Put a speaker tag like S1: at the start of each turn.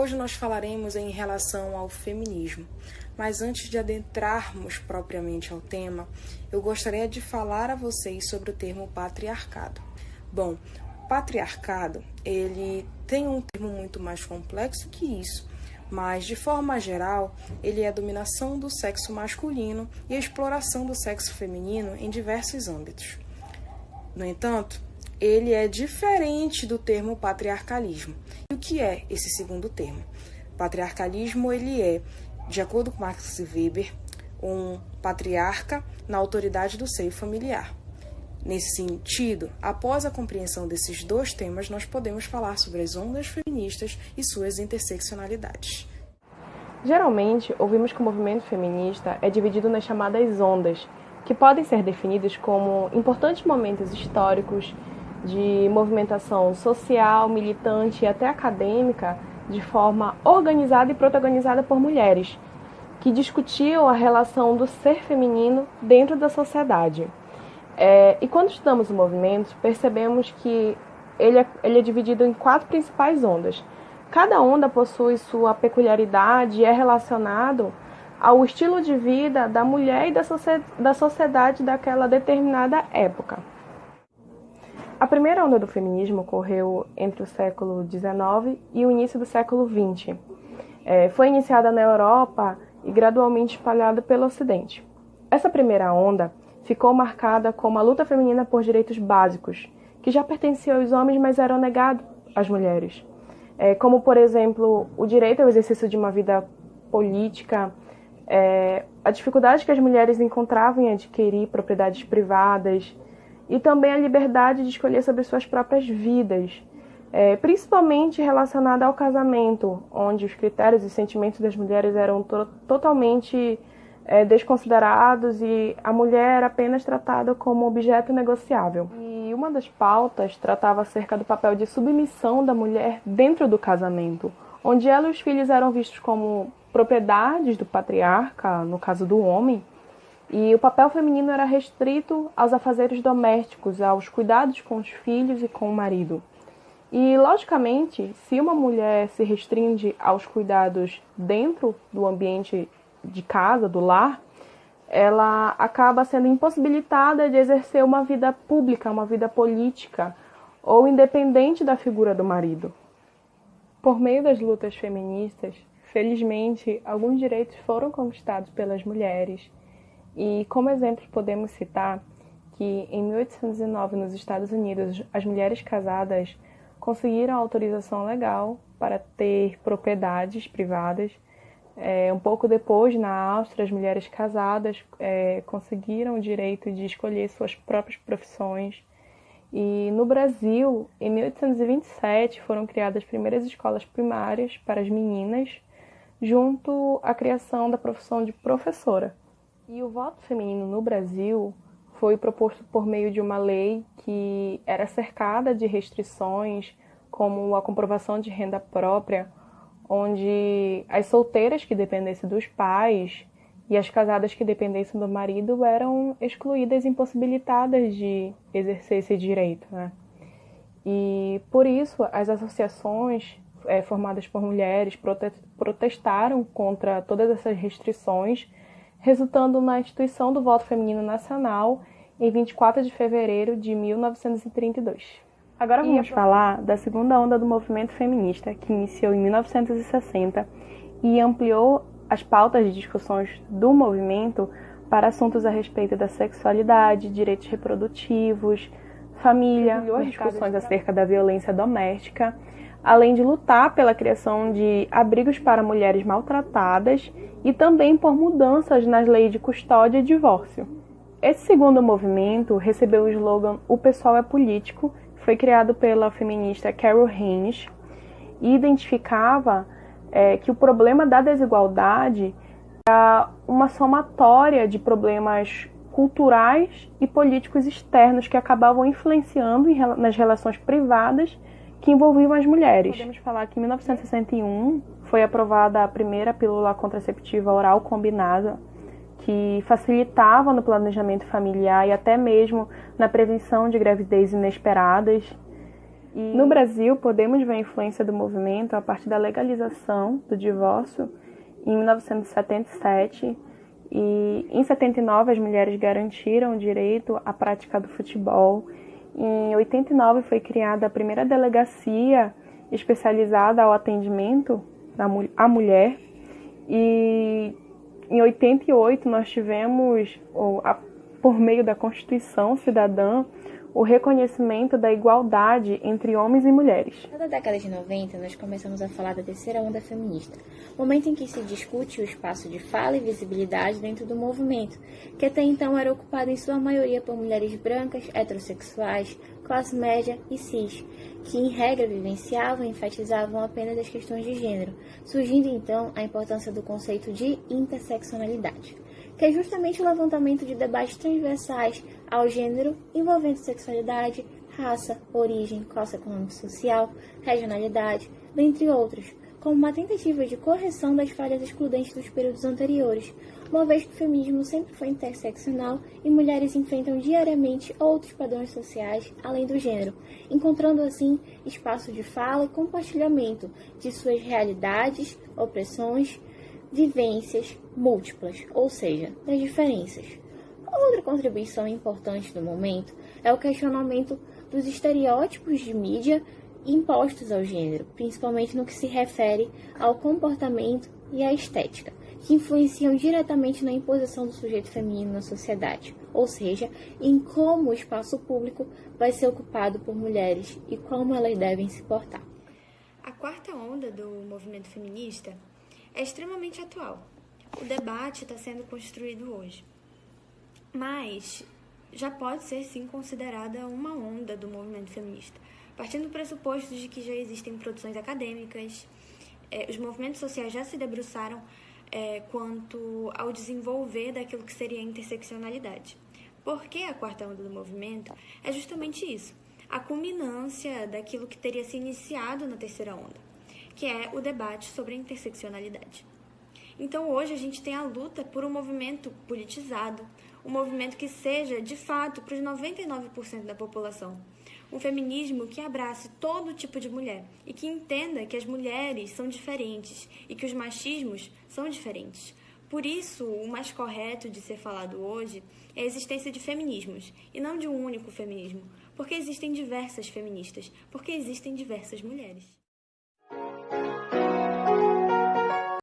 S1: Hoje nós falaremos em relação ao feminismo, mas antes de adentrarmos propriamente ao tema, eu gostaria de falar a vocês sobre o termo patriarcado. Bom, patriarcado, ele tem um termo muito mais complexo que isso, mas de forma geral, ele é a dominação do sexo masculino e a exploração do sexo feminino em diversos âmbitos. No entanto, ele é diferente do termo patriarcalismo. E o que é esse segundo termo? Patriarcalismo, ele é, de acordo com Max Weber, um patriarca na autoridade do seio familiar. Nesse sentido, após a compreensão desses dois temas, nós podemos falar sobre as ondas feministas e suas interseccionalidades.
S2: Geralmente, ouvimos que o movimento feminista é dividido nas chamadas ondas, que podem ser definidas como importantes momentos históricos de movimentação social, militante e até acadêmica, de forma organizada e protagonizada por mulheres, que discutiam a relação do ser feminino dentro da sociedade. E quando estudamos o movimento, percebemos que ele é dividido em 4 principais ondas. Cada onda possui sua peculiaridade e é relacionado ao estilo de vida da mulher e da sociedade daquela determinada época. A primeira onda do feminismo ocorreu entre o século XIX e o início do século XX. Foi iniciada na Europa e gradualmente espalhada pelo Ocidente. Essa primeira onda ficou marcada como a luta feminina por direitos básicos, que já pertenciam aos homens, mas eram negados às mulheres. Como, por exemplo, o direito ao exercício de uma vida política, a dificuldade que as mulheres encontravam em adquirir propriedades privadas e também a liberdade de escolher sobre suas próprias vidas, principalmente relacionada ao casamento, onde os critérios e sentimentos das mulheres eram totalmente desconsiderados e a mulher era apenas tratada como objeto negociável. E uma das pautas tratava acerca do papel de submissão da mulher dentro do casamento, onde ela e os filhos eram vistos como propriedades do patriarca, no caso do homem, e o papel feminino era restrito aos afazeres domésticos, aos cuidados com os filhos e com o marido. E, logicamente, se uma mulher se restringe aos cuidados dentro do ambiente de casa, do lar, ela acaba sendo impossibilitada de exercer uma vida pública, uma vida política, ou independente da figura do marido. Por meio das lutas feministas, felizmente, alguns direitos foram conquistados pelas mulheres. E, como exemplo, podemos citar que, em 1809, nos Estados Unidos, as mulheres casadas conseguiram autorização legal para ter propriedades privadas. Um pouco depois, na Áustria, as mulheres casadas conseguiram o direito de escolher suas próprias profissões. E, no Brasil, em 1827, foram criadas as primeiras escolas primárias para as meninas, junto à criação da profissão de professora. E o voto feminino no Brasil foi proposto por meio de uma lei que era cercada de restrições, como a comprovação de renda própria, onde as solteiras que dependessem dos pais e as casadas que dependessem do marido eram excluídas e impossibilitadas de exercer esse direito, né? E, por isso, as associações formadas por mulheres protestaram contra todas essas restrições, resultando na instituição do voto feminino nacional em 24 de fevereiro de 1932. Agora vamos falar da segunda onda do movimento feminista, que iniciou em 1960 e ampliou as pautas de discussões do movimento para assuntos a respeito da sexualidade, direitos reprodutivos, família, discussões acerca da violência doméstica, além de lutar pela criação de abrigos para mulheres maltratadas e também por mudanças nas leis de custódia e divórcio. Esse segundo movimento recebeu o slogan "O pessoal é político", que foi criado pela feminista Carol Haynes, e identificava que o problema da desigualdade era uma somatória de problemas culturais e políticos externos que acabavam influenciando nas relações privadas que envolviam as mulheres. Podemos falar que em 1961 foi aprovada a primeira pílula contraceptiva oral combinada, que facilitava no planejamento familiar e até mesmo na prevenção de gravidez inesperadas. No Brasil, podemos ver a influência do movimento a partir da legalização do divórcio em 1977 e em 79 as mulheres garantiram o direito à prática do futebol. Em 89 foi criada a primeira delegacia especializada ao atendimento à mulher e em 88 nós tivemos, por meio da Constituição Cidadã, o reconhecimento da igualdade entre homens e mulheres.
S3: Na década de 90, nós começamos a falar da terceira onda feminista, momento em que se discute o espaço de fala e visibilidade dentro do movimento, que até então era ocupado em sua maioria por mulheres brancas, heterossexuais, classe média e cis, que em regra vivenciavam e enfatizavam apenas as questões de gênero, surgindo então a importância do conceito de interseccionalidade, que é justamente o levantamento de debates transversais ao gênero envolvendo sexualidade, raça, origem, classe econômico-social, regionalidade, dentre outros, como uma tentativa de correção das falhas excludentes dos períodos anteriores, uma vez que o feminismo sempre foi interseccional e mulheres enfrentam diariamente outros padrões sociais além do gênero, encontrando assim espaço de fala e compartilhamento de suas realidades, opressões, vivências múltiplas, ou seja, das diferenças. Outra contribuição importante do momento é o questionamento dos estereótipos de mídia impostos ao gênero, principalmente no que se refere ao comportamento e à estética, que influenciam diretamente na imposição do sujeito feminino na sociedade, ou seja, em como o espaço público vai ser ocupado por mulheres e como elas devem se portar.
S4: A quarta onda do movimento feminista é extremamente atual. O debate está sendo construído hoje. Mas já pode ser, sim, considerada uma onda do movimento feminista, partindo do pressuposto de que já existem produções acadêmicas, os movimentos sociais já se debruçaram quanto ao desenvolver daquilo que seria a interseccionalidade. Porque a quarta onda do movimento é justamente isso, a culminância daquilo que teria se iniciado na terceira onda, que é o debate sobre a interseccionalidade. Então, hoje, a gente tem a luta por um movimento politizado, um movimento que seja, de fato, para os 99% da população. Um feminismo que abrace todo tipo de mulher e que entenda que as mulheres são diferentes e que os machismos são diferentes. Por isso, o mais correto de ser falado hoje é a existência de feminismos, e não de um único feminismo, porque existem diversas feministas, porque existem diversas mulheres.